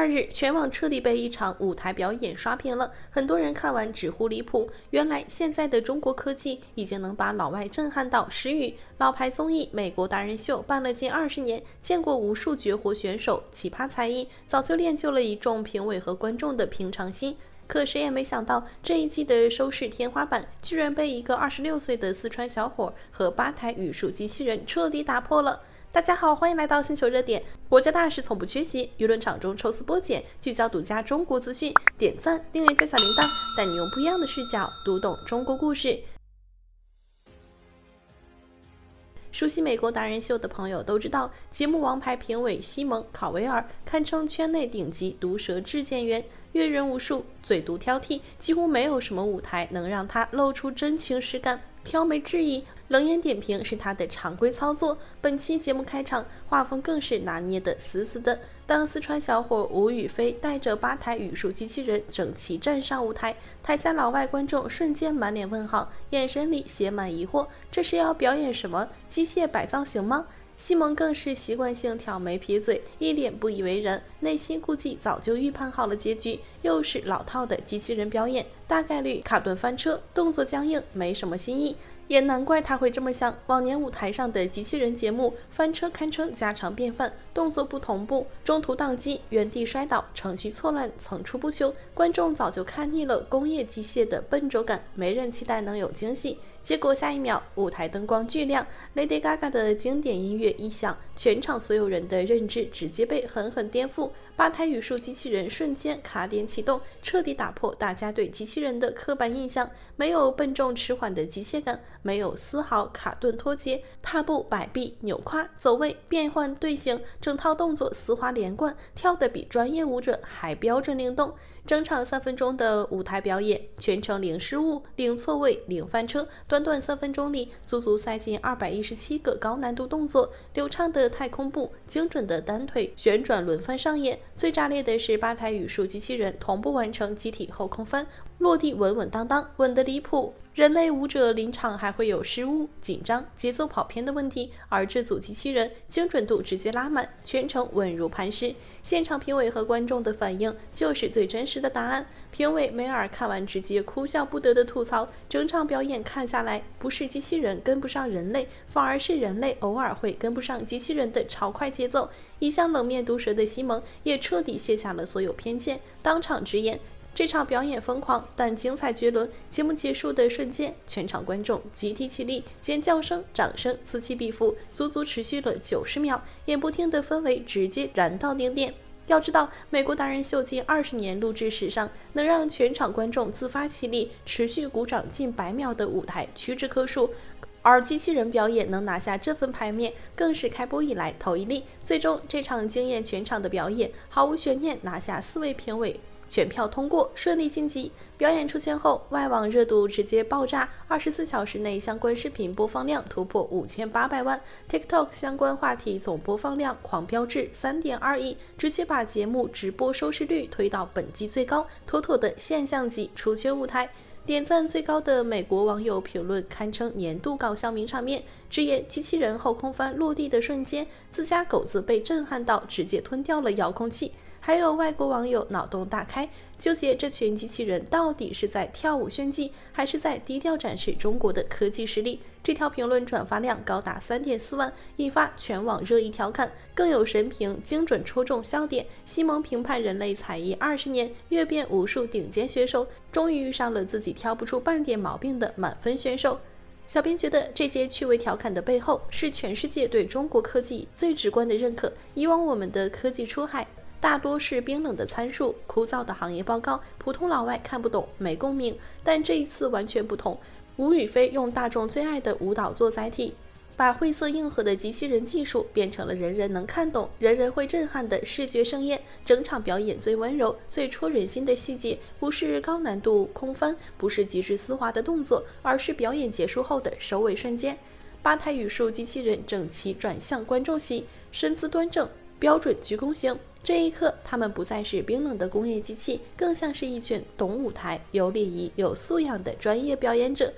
日，全网彻底被一场舞台表演刷屏了，很多人看完直呼离谱。原来现在的中国科技已经能把老外震撼到失语。老牌综艺《美国达人秀》办了近20年，见过无数绝活选手、奇葩才艺，早就练就了一众评委和观众的平常心。可谁也没想到，这一季的收视天花板居然被一个26岁的四川小伙和吧台语述机器人彻底打破了。大家好，欢迎来到星球热点。国家大事从不缺席，舆论场中抽丝剥茧，聚焦独家中国资讯。点赞、订阅加小铃铛，带你用不一样的视角读懂中国故事。熟悉美国达人秀的朋友都知道，节目王牌评委西蒙·考维尔堪称圈内顶级毒舌质检员，阅人无数，嘴毒挑剔，几乎没有什么舞台能让他露出真情实感。挑眉质疑、冷眼点评是他的常规操作。本期节目开场，画风更是拿捏得死死的。当四川小伙吴宇飞带着吧台语述机器人整齐站上舞台，台下老外观众瞬间满脸问号，眼神里写满疑惑。这是要表演什么？机械摆造型吗？西蒙更是习惯性挑眉撇嘴，一脸不以为然，内心估计早就预判好了结局，又是老套的机器人表演，大概率卡顿翻车，动作僵硬，没什么新意。也难怪他会这么想，往年舞台上的机器人节目翻车堪称家常便饭，动作不同步，中途宕机，原地摔倒，程序错乱，层出不穷，观众早就看腻了工业机械的笨拙感，没人期待能有惊喜。结果下一秒，舞台灯光巨亮， Lady Gaga 的经典音乐一响，全场所有人的认知直接被狠狠颠覆，吧台语述机器人瞬间卡点启动，彻底打破大家对机器人的刻板印象，没有笨重迟缓的机械感，没有丝毫卡顿脱节，踏步摆臂扭胯走位变换队形，整套动作丝滑连贯，跳得比专业舞者还标准灵动。整场3分钟的舞台表演，全程零失误、零错位、零翻车，短短3分钟里，足足塞进217个高难度动作，流畅的太空步，精准的单腿旋转轮翻上演。最炸裂的是吧台语述机器人同步完成机体后空翻，落地稳稳当当，稳得离谱。人类舞者临场还会有失误、紧张、节奏跑偏的问题，而这组机器人精准度直接拉满，全程稳如磐石。现场评委和观众的反应就是最真实的答案。评委梅尔看完直接哭笑不得的吐槽，整场表演看下来，不是机器人跟不上人类，反而是人类偶尔会跟不上机器人的超快节奏。一向冷面毒舌的西蒙也彻底卸下了所有偏见，当场直言，这场表演疯狂，但精彩绝伦。节目结束的瞬间，全场观众集体起立，尖叫声、掌声此起彼伏，足足持续了90秒，演不听的氛围直接燃到顶点。要知道，美国达人秀近20年录制史上，能让全场观众自发起立、持续鼓掌近100秒的舞台屈指可数。而机器人表演能拿下这份牌面，更是开播以来头一例。最终，这场惊艳全场的表演，毫无悬念拿下4位评委全票通过，顺利晋级。表演出圈后，外网热度直接爆炸，24小时内相关视频播放量突破5800万 ，TikTok 相关话题总播放量狂飙至3.2亿，直接把节目直播收视率推到本季最高，妥妥的现象级出圈舞台。点赞最高的美国网友评论堪称年度搞笑名场面，直言机器人后空翻落地的瞬间，自家狗子被震撼到直接吞掉了遥控器。还有外国网友脑洞大开，纠结这群机器人到底是在跳舞炫技，还是在低调展示中国的科技实力。这条评论转发量高达3.4万，引发全网热议调侃。更有神评精准戳中笑点，西蒙评判人类才艺20年，阅遍无数顶尖选手，终于遇上了自己挑不出半点毛病的满分选手。小编觉得这些趣味调侃的背后，是全世界对中国科技最直观的认可。以往我们的科技出海大多是冰冷的参数、枯燥的行业报告，普通老外看不懂，没共鸣。但这一次完全不同，吴宇飞用大众最爱的舞蹈做载体，把晦涩硬核的机器人技术变成了人人能看懂、人人会震撼的视觉盛宴。整场表演最温柔、最戳人心的细节，不是高难度空翻，不是极致丝滑的动作，而是表演结束后的收尾瞬间。吧台语述机器人整齐转向观众席，身姿端正，标准鞠躬型。这一刻，他们不再是冰冷的工业机器，更像是一群懂舞台、有礼仪、有素养的专业表演者。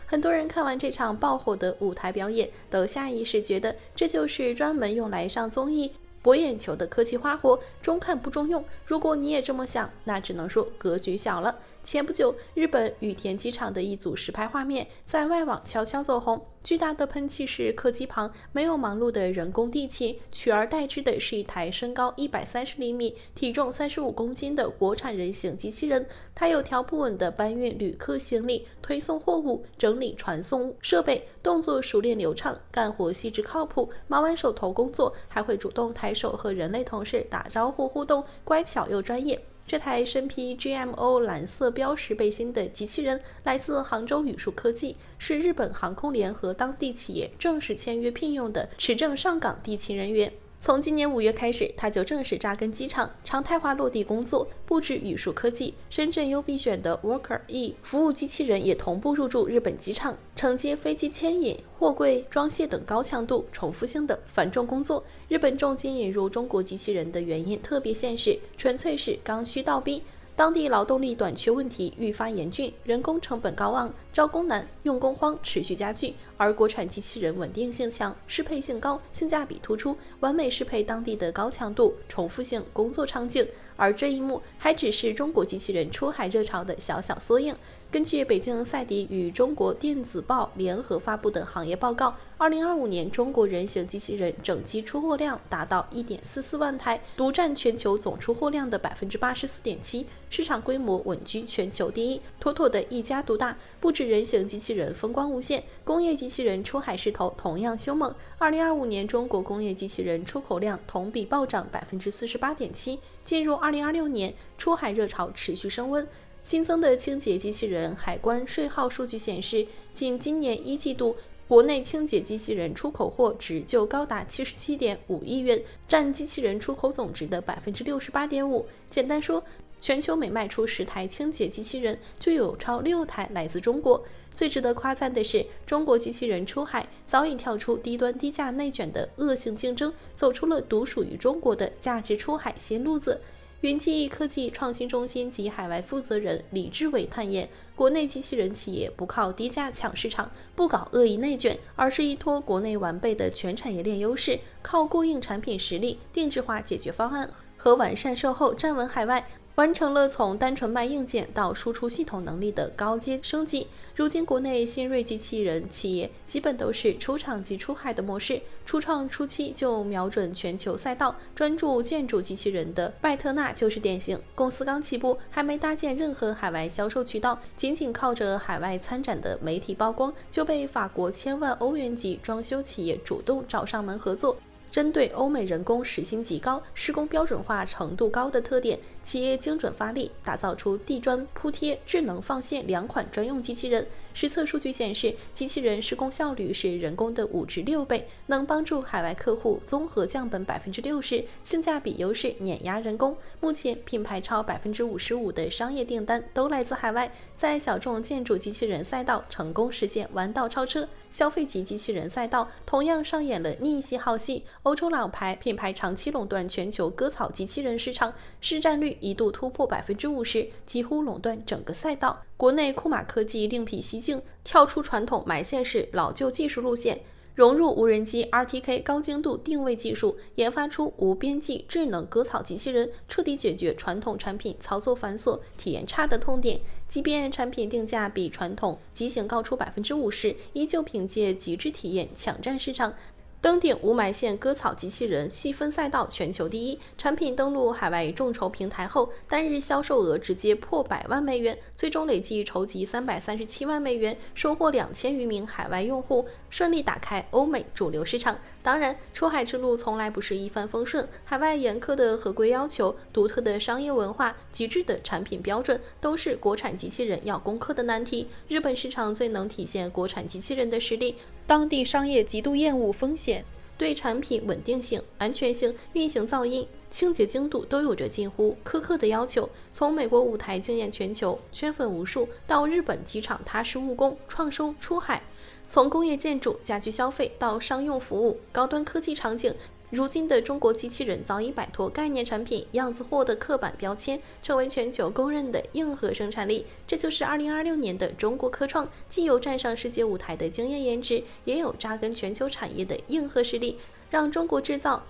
很多人看完这场爆火的舞台表演，都下意识觉得这就是专门用来上综艺博眼球的科技花活，中看不中用。如果你也这么想，那只能说格局小了。前不久，日本羽田机场的一组实拍画面在外网悄悄走红。巨大的喷气式客机旁没有忙碌的人工地勤，取而代之的是一台身高130厘米、体重35公斤的国产人形机器人。它有条不紊地搬运旅客行李、推送货物、整理传送设备，动作熟练流畅，干活细致靠谱。忙完手头工作，还会主动抬手和人类同事打招呼互动，乖巧又专业。这台身披 GMO 蓝色标识背心的机器人来自杭州宇树科技，是日本航空联合当地企业正式签约聘用的持证上岗地勤人员。从今年5月开始，他就正式扎根机场，常态化落地工作。不止宇树科技，深圳优必选的 Worker E 服务机器人也同步入驻日本机场，承接飞机牵引、货柜装卸等高强度、重复性的繁重工作。日本重金引入中国机器人的原因特别现实，纯粹是刚需倒逼。当地劳动力短缺问题愈发严峻，人工成本高昂，招工难，用工荒持续加剧。而国产机器人稳定性强，适配性高，性价比突出，完美适配当地的高强度、重复性工作场景。而这一幕还只是中国机器人出海热潮的小小缩影。根据北京赛迪与中国电子报联合发布的行业报告，2025年中国人形机器人整机出货量达到 1.44 万台，独占全球总出货量的 84.7%， 市场规模稳居全球第一，妥妥的一家独大。不止人形机器人风光无限，工业机器人出海势头同样凶猛。2025年中国工业机器人出口量同比暴涨 48.7%。进入2026年，出海热潮持续升温。新增的清洁机器人海关税号数据显示，仅今年1季度，国内清洁机器人出口货值就高达77.5亿元，占机器人出口总值的 68.5%。简单说，全球每卖出10台清洁机器人，就有超6台来自中国。最值得夸赞的是，中国机器人出海早已跳出低端低价内卷的恶性竞争，走出了独属于中国的价值出海新路子。云记忆科技创新中心及海外负责人李志伟坦言，国内机器人企业不靠低价抢市场，不搞恶意内卷，而是依托国内完备的全产业链优势，靠过硬产品实力、定制化解决方案和完善售后站稳海外，完成了从单纯卖硬件到输出系统能力的高阶升级。如今国内新锐机器人企业基本都是出厂即出海的模式，初创初期就瞄准全球赛道，专注建筑机器人的拜特纳就是典型。公司刚起步，还没搭建任何海外销售渠道，仅仅靠着海外参展的媒体曝光，就被法国1000万欧元级装修企业主动找上门合作。针对欧美人工时薪极高、施工标准化程度高的特点，企业精准发力，打造出地砖铺贴、智能放线2款专用机器人。实测数据显示，机器人施工效率是人工的5至6倍，能帮助海外客户综合降本 60%， 性价比优势碾压人工。目前品牌超 55% 的商业订单都来自海外，在小众建筑机器人赛道成功实现弯道超车。消费级机器人赛道同样上演了逆袭好戏，欧洲老牌品牌长期垄断全球割草机器人市场，市占率一度突破 50%， 几乎垄断整个赛道。国内库马科技另辟蹊径，跳出传统埋线式老旧技术路线，融入无人机 RTK 高精度定位技术，研发出无边际智能割草机器人，彻底解决传统产品操作繁琐、体验差的痛点。即便产品定价比传统机型高出 50%， 依旧凭借极致体验抢占市场。登顶无埋线割草机器人细分赛道全球第一，产品登陆海外众筹平台后，单日销售额直接破100万美元，最终累计筹集337万美元，收获2000余名海外用户，顺利打开欧美主流市场。当然，出海之路从来不是一帆风顺，海外严苛的合规要求、独特的商业文化、极致的产品标准，都是国产机器人要攻克的难题。日本市场最能体现国产机器人的实力，当地商业极度厌恶风险，对产品稳定性、安全性、运行噪音、清洁精度都有着近乎苛刻的要求。从美国舞台惊艳全球、圈粉无数，到日本机场踏实务工、创收出海，从工业建筑、家居消费到商用服务、高端科技场景，如今的中国机器人早已摆脱概念产品、样子货的刻板标签，成为全球公认的硬核生产力。这就是2026年的中国科创，既有站上世界舞台的惊艳颜值，也有扎根全球产业的硬核实力，让中国制造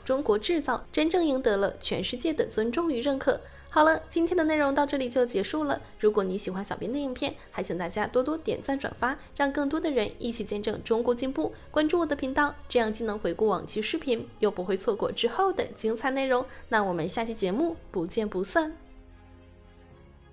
真正赢得了全世界的尊重与认可。好了，今天的内容到这里就结束了。如果你喜欢小编的影片，还请大家多多点赞转发，让更多的人一起见证中国进步。关注我的频道，这样既能回顾往期视频，又不会错过之后的精彩内容。那我们下期节目不见不散。